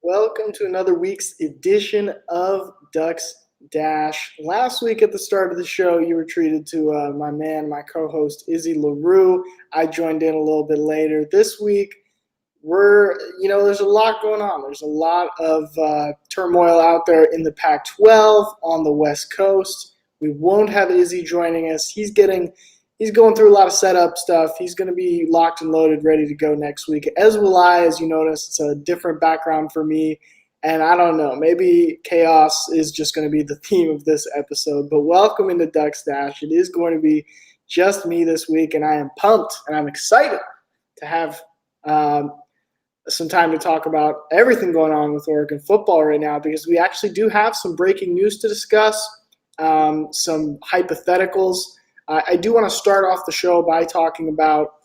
Welcome to another week's edition of Ducks Dash. Last week at the start of the show, you were treated to my co-host, Izzy LaRue. I joined in a little bit later. This week, there's a lot going on. There's a lot of turmoil out there in the Pac-12 on the West Coast. We won't have Izzy joining us. He's going through a lot of setup stuff. He's going to be locked and loaded, ready to go next week. As will I, as you notice. It's a different background for me. And I don't know, maybe chaos is just going to be the theme of this episode. But welcome into Ducks Dash. It is going to be just me this week, and I am pumped and I'm excited to have some time to talk about everything going on with Oregon football right now, because we actually do have some breaking news to discuss, some hypotheticals. I do want to start off the show by talking about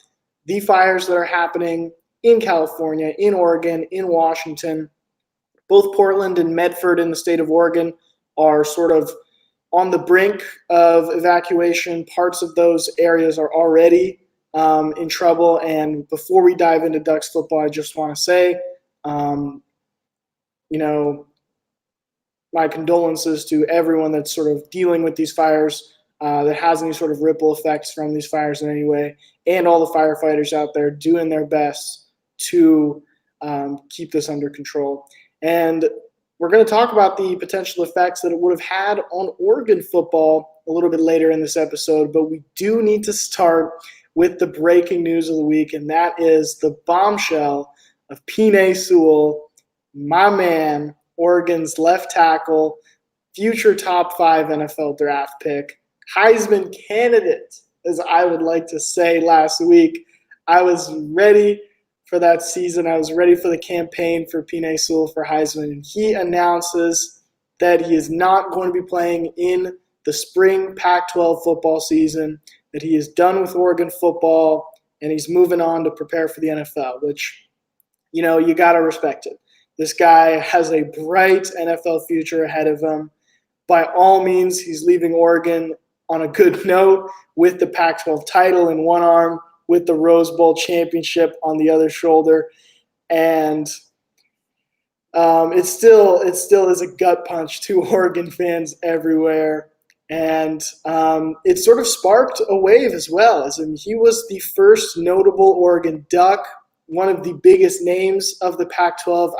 the fires that are happening in California, in Oregon, in Washington. Both Portland and Medford in the state of Oregon are sort of on the brink of evacuation. Parts of those areas are already in trouble. And before we dive into Ducks football, I just want to say, my condolences to everyone that's sort of dealing with these fires, that has any sort of ripple effects from these fires in any way, and all the firefighters out there doing their best to keep this under control. And we're going to talk about the potential effects that it would have had on Oregon football a little bit later in this episode, but we do need to start with the breaking news of the week, and that is the bombshell of Penei Sewell, my man, Oregon's left tackle, future top 5 NFL draft pick, Heisman candidate, as I would like to say last week. I was ready for that season. I was ready for the campaign for Penei Sewell for Heisman, and he announces that he is not going to be playing in the spring Pac12 football season, that he is done with Oregon football, and he's moving on to prepare for the NFL, which, you got to respect it. This guy has a bright NFL future ahead of him. By all means, he's leaving Oregon on a good note with the Pac-12 title in one arm, with the Rose Bowl championship on the other shoulder. And it still is a gut punch to Oregon fans everywhere. And it sort of sparked a wave as well. He was the first notable Oregon Duck, one of the biggest names of the Pac-12.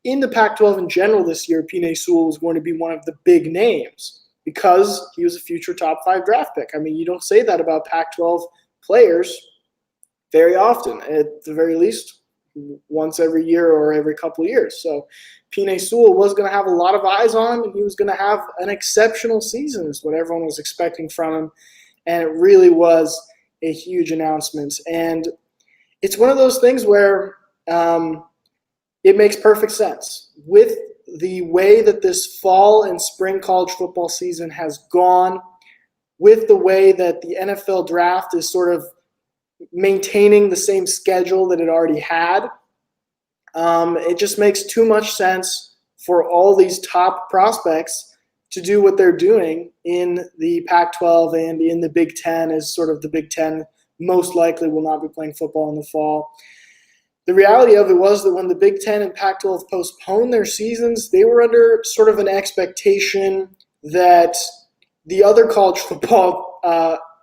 In the Pac-12 in general this year, Penei Sewell was going to be one of the big names because he was a future top 5 draft pick. You don't say that about Pac-12 players very often, at the very least once every year or every couple of years. So Penei Sewell was going to have a lot of eyes on him, and he was going to have an exceptional season is what everyone was expecting from him. And it really was a huge announcement. And it's one of those things where it makes perfect sense. With the way that this fall and spring college football season has gone, with the way that the NFL draft is sort of maintaining the same schedule that it already had, it just makes too much sense for all these top prospects to do what they're doing in the Pac-12 and in the Big Ten, as sort of the Big Ten most likely will not be playing football in the fall. The reality of it was that when the Big Ten and Pac-12 postponed their seasons, they were under sort of an expectation that the other college football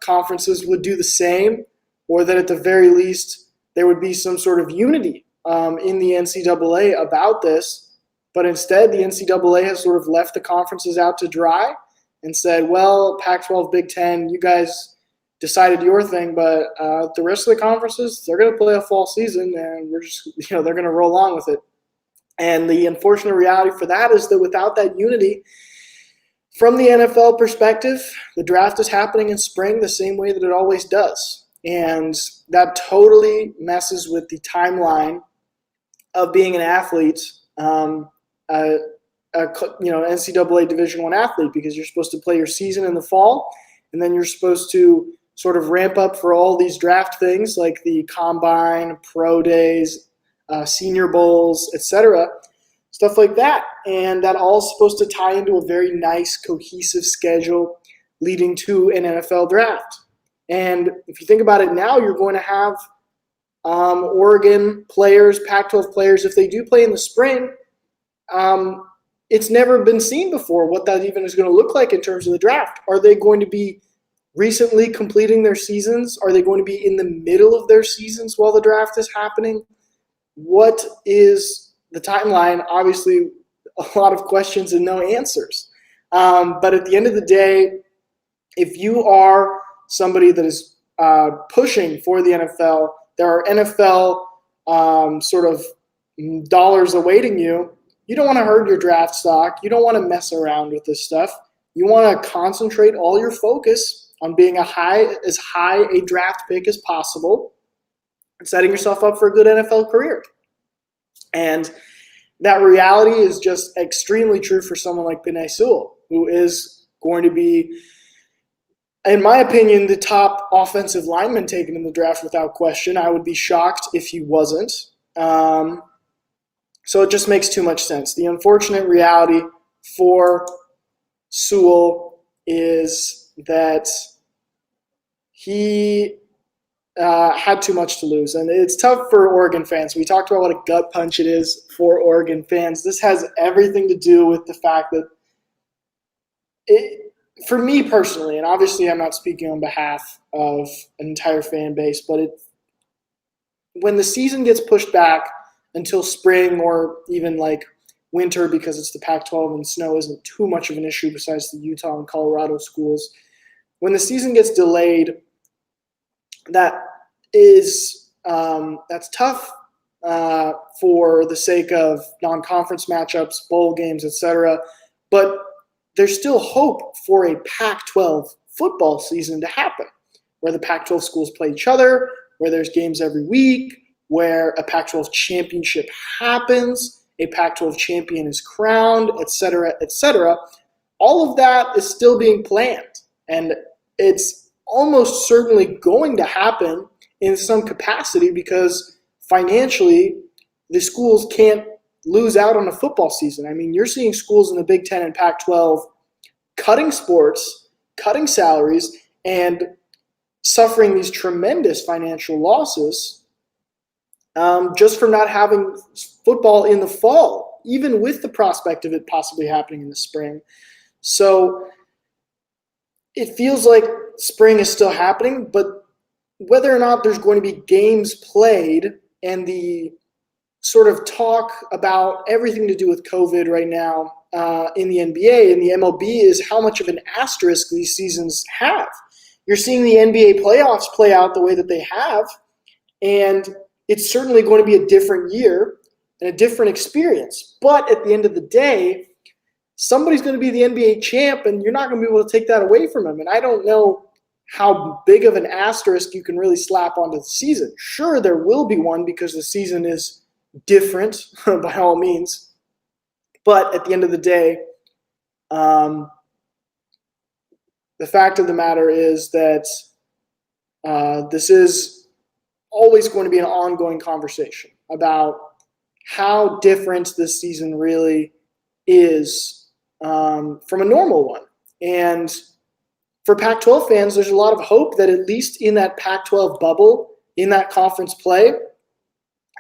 conferences would do the same, or that at the very least there would be some sort of unity in the NCAA about this. But instead, the NCAA has sort of left the conferences out to dry and said, well, Pac-12, Big Ten, you guys decided your thing, but the rest of the conferences, they're going to play a fall season, and we're just, they're going to roll on with it. And the unfortunate reality for that is that without that unity, from the NFL perspective, the draft is happening in spring the same way that it always does. And that totally messes with the timeline of being an athlete, NCAA Division I athlete, because you're supposed to play your season in the fall, and then you're supposed to sort of ramp up for all these draft things like the combine, pro days, senior bowls, etc., stuff like that. And that all is supposed to tie into a very nice, cohesive schedule leading to an NFL draft. And if you think about it now, you're going to have Oregon players, Pac-12 players, if they do play in the spring, it's never been seen before what that even is going to look like in terms of the draft. Are they going to be recently completing their seasons? Are they going to be in the middle of their seasons while the draft is happening? What is the timeline? Obviously, a lot of questions and no answers. But at the end of the day, if you are somebody that is pushing for the NFL, there are NFL sort of dollars awaiting you. You don't want to hurt your draft stock. You don't want to mess around with this stuff. You want to concentrate all your focus on being as high a draft pick as possible and setting yourself up for a good NFL career. And that reality is just extremely true for someone like Penei Sewell, who is going to be, in my opinion, the top offensive lineman taken in the draft without question. I would be shocked if he wasn't. So it just makes too much sense. The unfortunate reality for Sewell is that he had too much to lose. And it's tough for Oregon fans. We talked about what a gut punch it is for Oregon fans. This has everything to do with the fact that for me personally, and obviously I'm not speaking on behalf of an entire fan base, but when the season gets pushed back until spring or even like winter because it's the Pac-12 and snow isn't too much of an issue besides the Utah and Colorado schools, when the season gets delayed, that's tough for the sake of non-conference matchups, bowl games, etc. But there's still hope for a Pac-12 football season to happen, where the Pac-12 schools play each other, where there's games every week, where a Pac-12 championship happens, a Pac-12 champion is crowned, etc., etc. All of that is still being planned, and it's almost certainly going to happen in some capacity because financially the schools can't lose out on a football season. I mean, you're seeing schools in the Big Ten and Pac-12 cutting sports, cutting salaries, and suffering these tremendous financial losses just from not having football in the fall, even with the prospect of it possibly happening in the spring. So it feels like spring is still happening, but whether or not there's going to be games played and the sort of talk about everything to do with COVID right now in the NBA and the MLB is how much of an asterisk these seasons have. You're seeing the NBA playoffs play out the way that they have, and it's certainly going to be a different year and a different experience. But at the end of the day, somebody's going to be the NBA champ, and you're not going to be able to take that away from him. And I don't know how big of an asterisk you can really slap onto the season. Sure, there will be one because the season is different by all means. But at the end of the day, the fact of the matter is that this is always going to be an ongoing conversation about how different this season really is from a normal one. And for Pac-12 fans, there's a lot of hope that at least in that Pac-12 bubble, in that conference play,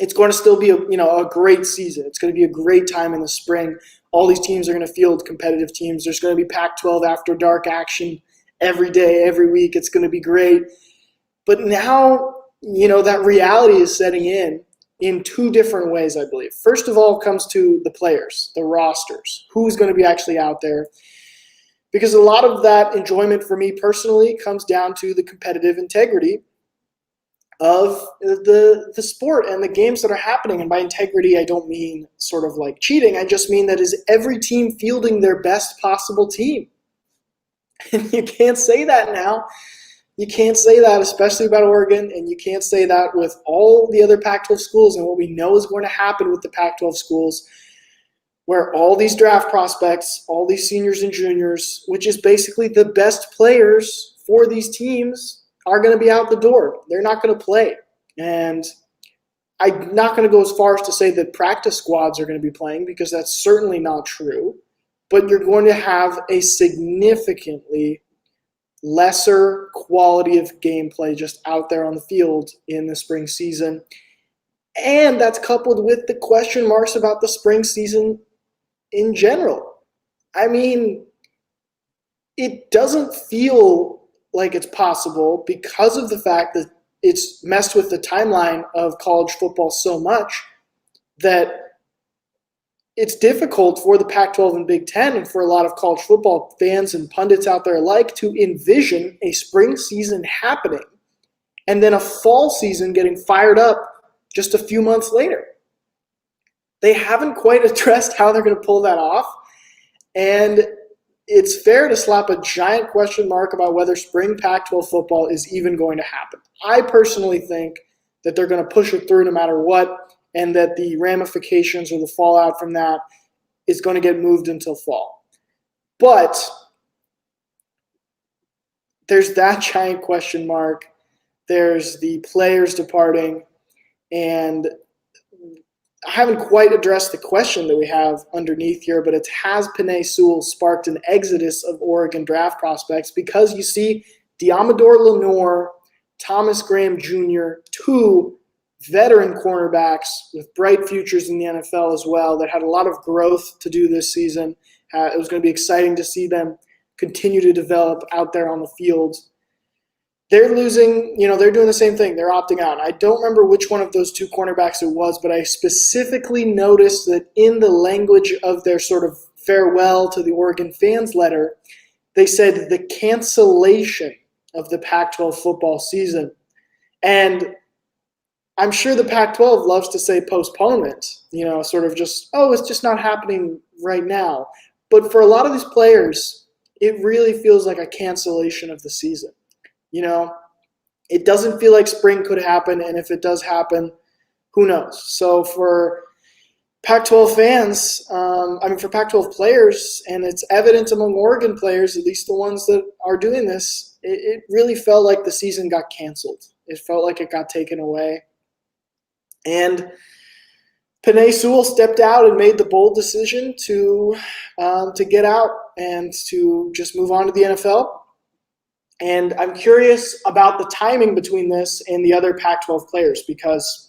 it's going to still be a great season. It's going to be a great time in the spring. All these teams are going to field competitive teams. There's going to be Pac-12 after dark action every day, every week. It's going to be great. But now, that reality is setting in two different ways, I believe. First of all, it comes to the players, the rosters, who's going to be actually out there. Because a lot of that enjoyment for me personally comes down to the competitive integrity of the sport and the games that are happening. And by integrity, I don't mean sort of like cheating. I just mean that is every team fielding their best possible team. And you can't say that now. You can't say that, especially about Oregon, and you can't say that with all the other Pac-12 schools and what we know is going to happen with the Pac-12 schools, where all these draft prospects, all these seniors and juniors, which is basically the best players for these teams, are going to be out the door. They're not going to play. And I'm not going to go as far as to say that practice squads are going to be playing because that's certainly not true. But you're going to have a significantly lesser quality of gameplay just out there on the field in the spring season. And that's coupled with the question marks about the spring season in general. I mean, it doesn't feel like it's possible because of the fact that it's messed with the timeline of college football so much that it's difficult for the Pac-12 and Big Ten and for a lot of college football fans and pundits out there alike to envision a spring season happening and then a fall season getting fired up just a few months later. They haven't quite addressed how they're going to pull that off, and it's fair to slap a giant question mark about whether spring Pac-12 football is even going to happen. I personally think that they're going to push it through no matter what, and that the ramifications or the fallout from that is going to get moved until fall. But there's that giant question mark. There's the players departing, and I haven't quite addressed the question that we have underneath here, but it has Penei Sewell sparked an exodus of Oregon draft prospects because you see Diamador Lenore, Thomas Graham Jr., two veteran cornerbacks with bright futures in the NFL as well that had a lot of growth to do this season. It was going to be exciting to see them continue to develop out there on the field. They're losing, they're doing the same thing. They're opting out. I don't remember which one of those two cornerbacks it was, but I specifically noticed that in the language of their sort of farewell to the Oregon fans letter, they said the cancellation of the Pac-12 football season. And I'm sure the Pac-12 loves to say postponement, sort of just, it's just not happening right now. But for a lot of these players, it really feels like a cancellation of the season. It doesn't feel like spring could happen, and if it does happen, who knows? So for Pac-12 fans, for Pac-12 players, and it's evident among Oregon players, at least the ones that are doing this, it really felt like the season got canceled. It felt like it got taken away. And Penei Sewell stepped out and made the bold decision to get out and to just move on to the NFL. And I'm curious about the timing between this and the other Pac-12 players, because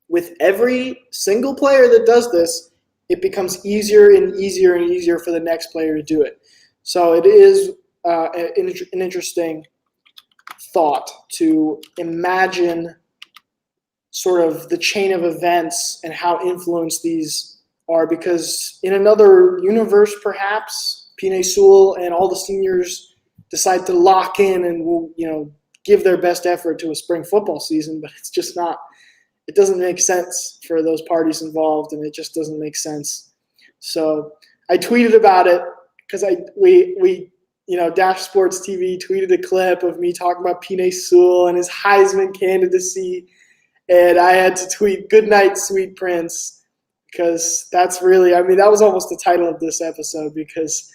with every single player that does this, it becomes easier and easier and easier for the next player to do it. So it is an interesting thought to imagine sort of the chain of events and how influenced these are, because in another universe, perhaps, Penei Sewell and all the seniors decide to lock in and will, give their best effort to a spring football season, but it's just not, it doesn't make sense for those parties involved, and it just doesn't make sense. So I tweeted about it because we Dash Sports TV tweeted a clip of me talking about Penei Sewell and his Heisman candidacy, and I had to tweet "Goodnight, Sweet Prince," because that's really, that was almost the title of this episode, because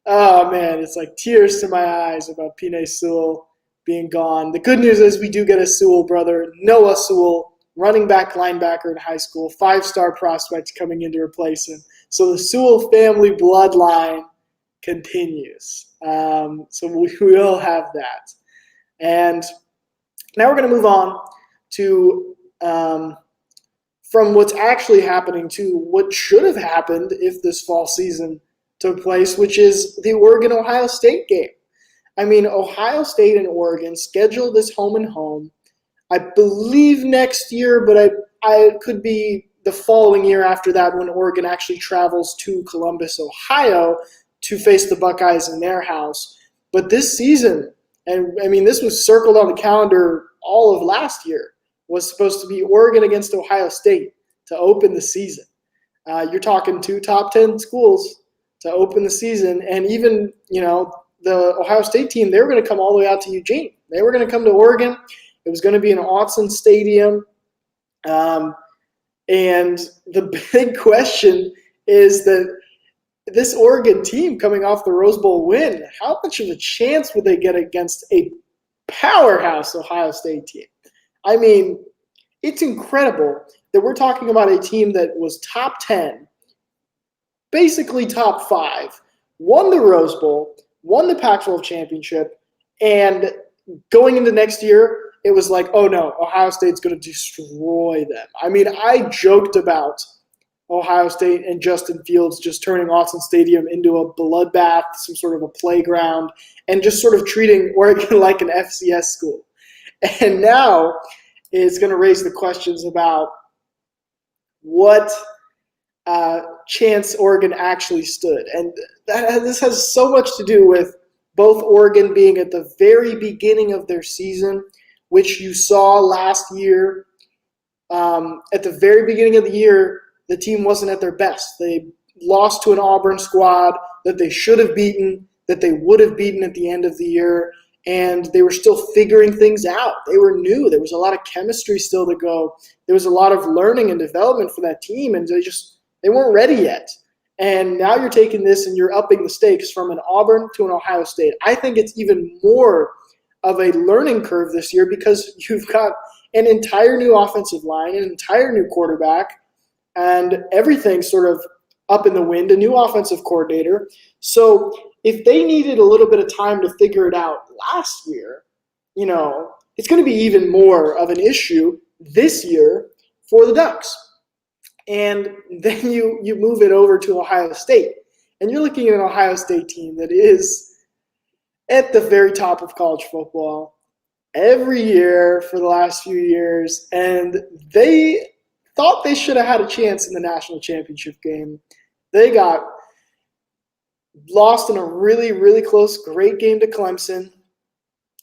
oh, man, it's like tears to my eyes about Penei Sewell being gone. The good news is we do get a Sewell brother, Noah Sewell, running back linebacker in high school, 5-star prospect coming in to replace him. So the Sewell family bloodline continues. So we will have that. And now we're going to move on to from what's actually happening to what should have happened if this fall season took place, which is the Oregon-Ohio State game. Ohio State and Oregon scheduled this home and home, I believe next year, but I could be the following year after that when Oregon actually travels to Columbus, Ohio to face the Buckeyes in their house. But this season, and this was circled on the calendar all of last year, was supposed to be Oregon against Ohio State to open the season. You're talking two top 10 schools to open the season, and even, the Ohio State team, they were going to come all the way out to Eugene. They were going to come to Oregon. It was going to be in Autzen Stadium. And the big question is that this Oregon team coming off the Rose Bowl win, how much of a chance would they get against a powerhouse Ohio State team? It's incredible that we're talking about a team that was top 10, basically top 5, won the Rose Bowl, won the Pac-12 championship, and going into next year, it was like, oh no, Ohio State's going to destroy them. I joked about Ohio State and Justin Fields just turning Autzen Stadium into a bloodbath, some sort of a playground, and just sort of treating Oregon like an FCS school. And now it's going to raise the questions about what chance Oregon actually stood. And this has so much to do with both Oregon being at the very beginning of their season, which you saw last year. At the very beginning of the year, the team wasn't at their best. They lost to an Auburn squad that they should have beaten, that they would have beaten at the end of the year, and they were still figuring things out. They were new. There was a lot of chemistry still to go. There was a lot of learning and development for that team, and they weren't ready yet. And now you're taking this and you're upping the stakes from an Auburn to an Ohio State. I think it's even more of a learning curve this year because you've got an entire new offensive line, an entire new quarterback, and everything sort of up in the wind, a new offensive coordinator. So if they needed a little bit of time to figure it out last year, it's going to be even more of an issue this year for the Ducks. And then you move it over to Ohio State, and you're looking at an Ohio State team that is at the very top of college football every year for the last few years, and they thought they should have had a chance in the national championship game. They got lost in a really, really close, great game to Clemson.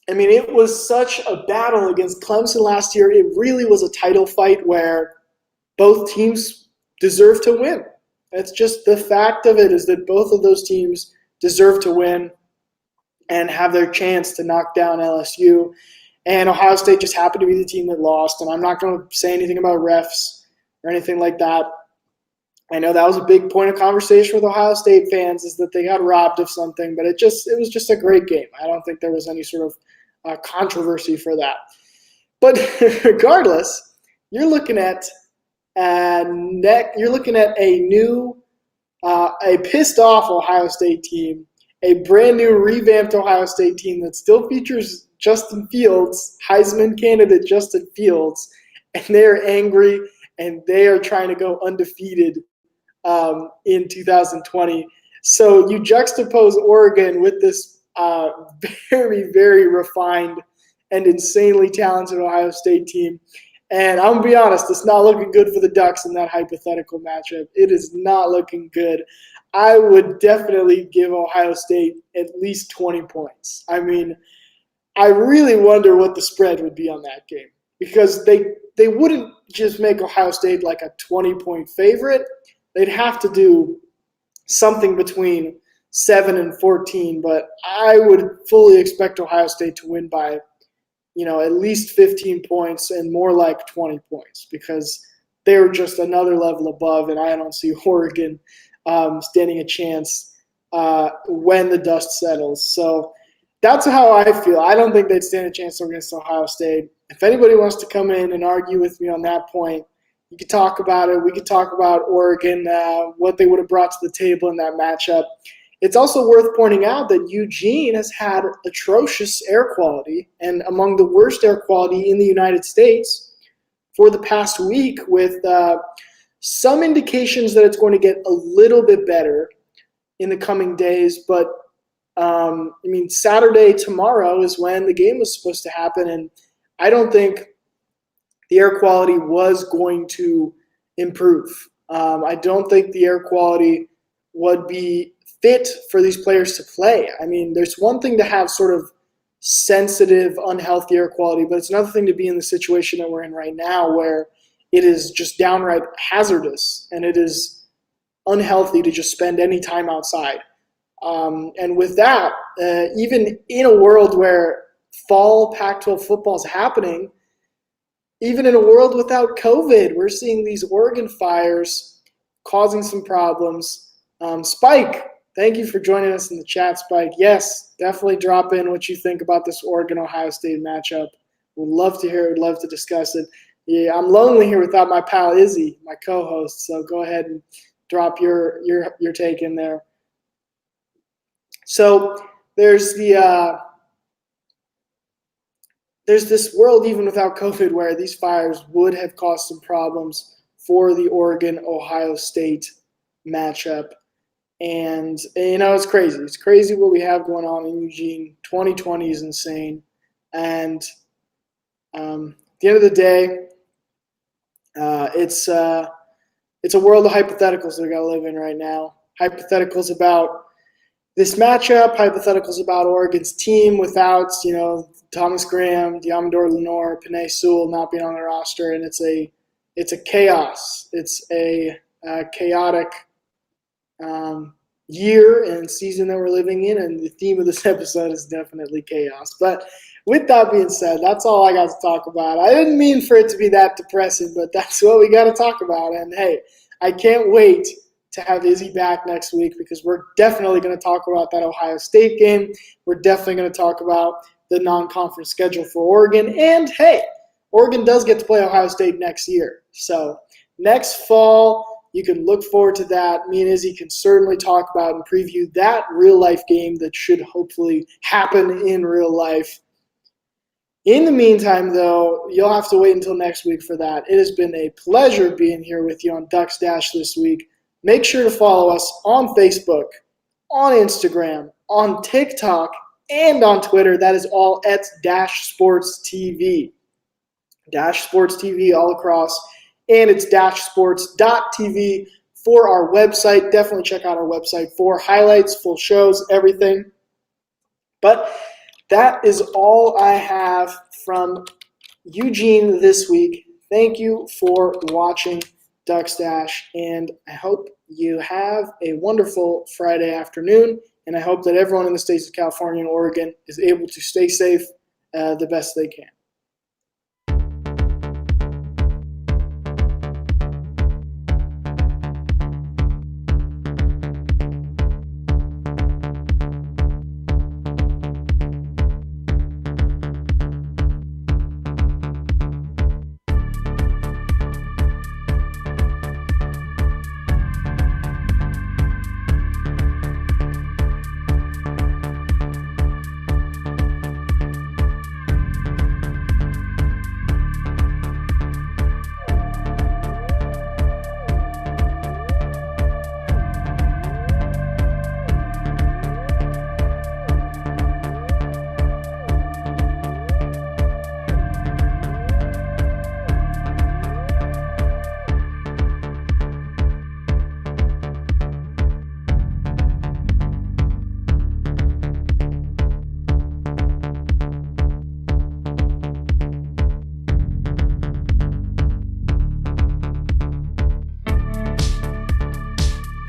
I mean, it was such a battle against Clemson last year. It really was a title fight where both teams deserve to win. That's just the fact of it, is that both of those teams deserve to win and have their chance to knock down LSU. And Ohio State just happened to be the team that lost. And I'm not going to say anything about refs or anything like that. I know that was a big point of conversation with Ohio State fans, is that they got robbed of something, but it was just a great game. I don't think there was any sort of controversy for that. But regardless, you're looking at a new, a pissed off Ohio State team, a brand new revamped Ohio State team that still features Justin Fields, Heisman candidate Justin Fields, and they're angry and they are trying to go undefeated in 2020. So you juxtapose Oregon with this very, very refined and insanely talented Ohio State team. And I'm going to be honest, it's not looking good for the Ducks in that hypothetical matchup. It is not looking good. I would definitely give Ohio State at least 20 points. I mean, I really wonder what the spread would be on that game, because they wouldn't just make Ohio State like a 20-point favorite. They'd have to do something between 7 and 14, but I would fully expect Ohio State to win by, at least 15 points and more like 20 points, because they're just another level above, and I don't see Oregon standing a chance when the dust settles. So that's how I feel. I don't think they'd stand a chance against Ohio State. If anybody wants to come in and argue with me on that point, you could talk about it. We could talk about Oregon, what they would have brought to the table in that matchup. It's also worth pointing out that Eugene has had atrocious air quality, and among the worst air quality in the United States for the past week, with some indications that it's going to get a little bit better in the coming days. But Saturday, tomorrow, is when the game was supposed to happen, and I don't think the air quality was going to improve. I don't think the air quality would be fit for these players to play. I mean, there's one thing to have sort of sensitive, unhealthy air quality, but it's another thing to be in the situation that we're in right now, where it is just downright hazardous and it is unhealthy to just spend any time outside. And with that, even in a world where fall Pac-12 football is happening, even in a world without COVID, we're seeing these Oregon fires causing some problems. Spike, thank you for joining us in the chat, Spike. Yes, definitely drop in what you think about this Oregon-Ohio State matchup. We'd love to hear it. We'd love to discuss it. Yeah, I'm lonely here without my pal Izzy, my co-host, so go ahead and drop your take in there. So there's this world even without COVID where these fires would have caused some problems for the Oregon-Ohio State matchup. And, it's crazy. It's crazy what we have going on in Eugene. 2020 is insane. And at the end of the day, it's a world of hypotheticals that we got to live in right now. Hypotheticals about this matchup, hypotheticals about Oregon's team without, Thomas Graham, Diamador Lenore, Penei Sewell not being on the roster, and it's a chaos. It's a chaotic year and season that we're living in, and the theme of this episode is definitely chaos. But with that being said, that's all I got to talk about. I didn't mean for it to be that depressing, but that's what we got to talk about. And hey, I can't wait to have Izzy back next week because we're definitely going to talk about that Ohio State game. We're definitely going to talk about the non-conference schedule for Oregon. And hey, Oregon does get to play Ohio State next year. So next fall, you can look forward to that. Me and Izzy can certainly talk about and preview that real-life game that should hopefully happen in real life. In the meantime, though, you'll have to wait until next week for that. It has been a pleasure being here with you on Ducks Dash this week. Make sure to follow us on Facebook, on Instagram, on TikTok, and on Twitter. That is all at Dash Sports TV. Dash Sports TV all across. And it's dashsports.tv for our website. Definitely check out our website for highlights, full shows, everything. But that is all I have from Eugene this week. Thank you for watching Ducks Dash, and I hope you have a wonderful Friday afternoon, and I hope that everyone in the states of California and Oregon is able to stay safe the best they can.